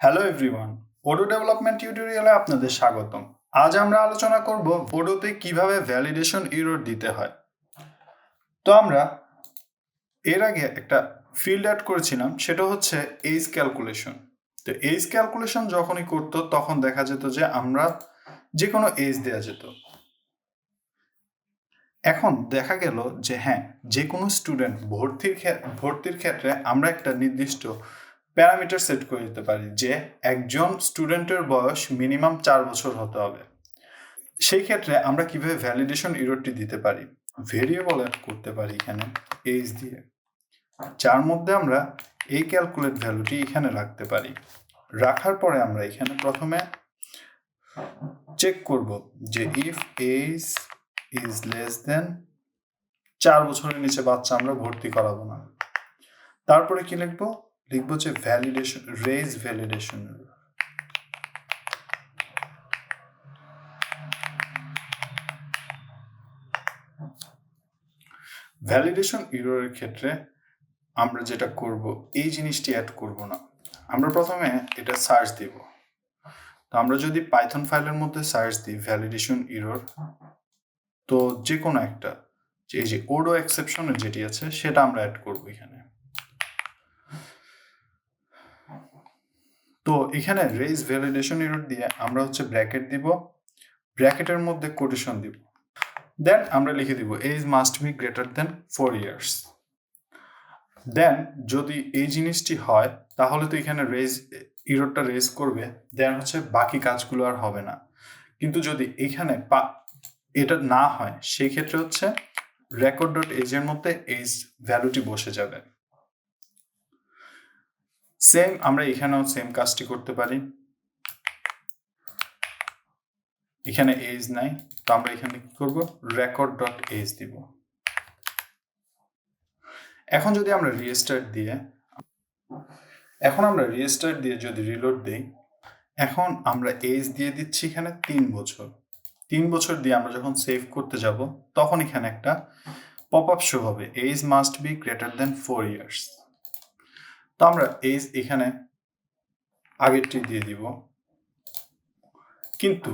Hello everyone, Odoo development টিউটোরিয়ালে আপনাদের স্বাগতম। আজ আমরা আলোচনা করব ওডোতে কিভাবে ভ্যালিডেশন এরর দিতে হয়। তো আমরা এর আগে একটা ফিল্ড অ্যাড করেছিলাম, সেটা হচ্ছে এজ ক্যালকুলেশন। তো এজ ক্যালকুলেশন যখনই করতো তখন দেখা যেত যে আমরা যে কোনো এজ দেওয়া যেত। এখন দেখা গেল যে হ্যাঁ, যে কোনো স্টুডেন্ট ভর্তির ক্ষেত্রে আমরা একটা নির্দিষ্ট প্যারামিটার সেট করে দিতে পারি যে একজন স্টুডেন্টের বয়স মিনিমাম 4 বছর হতে হবে। সেই ক্ষেত্রে আমরা কিভাবে ভ্যালিডেশন এররটি দিতে পারি, ভেরিয়েবল অ্যাড করতে পারি এখানে এজ দিয়ে, যার মধ্যে আমরা এই ক্যালকুলেট ভ্যালুটি এখানে রাখতে পারি। রাখার পরে আমরা এখানে প্রথমে চেক করব যে if age is less than 4 বছরের নিচে বাচ্চা আমরা ভর্তি করাবো না। তারপরে কি লিখবো যে ভ্যালিডেশন রেজ ভ্যালিডেশন এররের ক্ষেত্রে আমরা যেটা করব এই জিনিসটি অ্যাড করব না, আমরা প্রথমে এটা সার্চ দিব। তো আমরা যদি পাইথন ফাইলের মধ্যে সার্চ দিই ভ্যালিডেশন এরর, তো যে কোনো একটা এই যে ওডো এক্সেপশনের যেটি আছে সেটা আমরা অ্যাড করব এখানে। তো এখানে রেজ ভ্যালিডেশন এরর দিয়ে আমরা হচ্ছে ব্র্যাকেট দিব, ব্র্যাকেটের মধ্যে কোটেশন দিব, দেন আমরা লিখে দিব age must be greater than 4 years. Then যদি এই জিনিসটি হয় তাহলে তো এখানে এররটা রেজ করবে, দেন হচ্ছে বাকি কাজগুলো আর হবে না। কিন্তু যদি এখানে এটা না হয় সেই ক্ষেত্রে হচ্ছে রেকর্ড ডট এজ এর মধ্যে এজ ভ্যালুটি বসে যাবে। সেম আমরা এখানেও সেম কাজটি করতে পারি। এখানে এজ নাই, তো আমরা এখানে কি করব রেকর্ড ডট এজ দিব। এখন যদি আমরা রিস্টার্ট দিয়ে যদি রিলোড দিই, এখন আমরা এজ দিয়ে দিচ্ছি এখানে 3 বছর। 3 বছর দিয়ে আমরা যখন সেভ করতে যাব তখন এখানে একটা পপ আপ শো হবে age must be greater than 4 years. তো আমরা এজ এখানে আগেরটি দিয়ে দিব, কিন্তু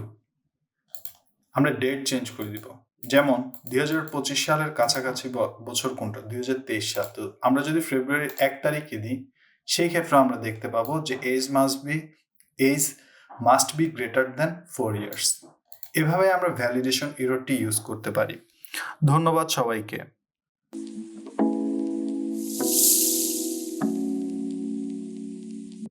আমরা ডেট চেঞ্জ করে দিব। যেমন 2025 সালের কাছাকাছি বছর কোনটা, 2023 সাল। তো আমরা যদি ফেব্রুয়ারির 1 তারিখে দিই সেই ক্ষেত্রে আমরা দেখতে পাবো যে age must be greater than 4 years. এভাবে আমরা ভ্যালিডেশন এররটি ইউজ করতে পারি। ধন্যবাদ সবাইকে।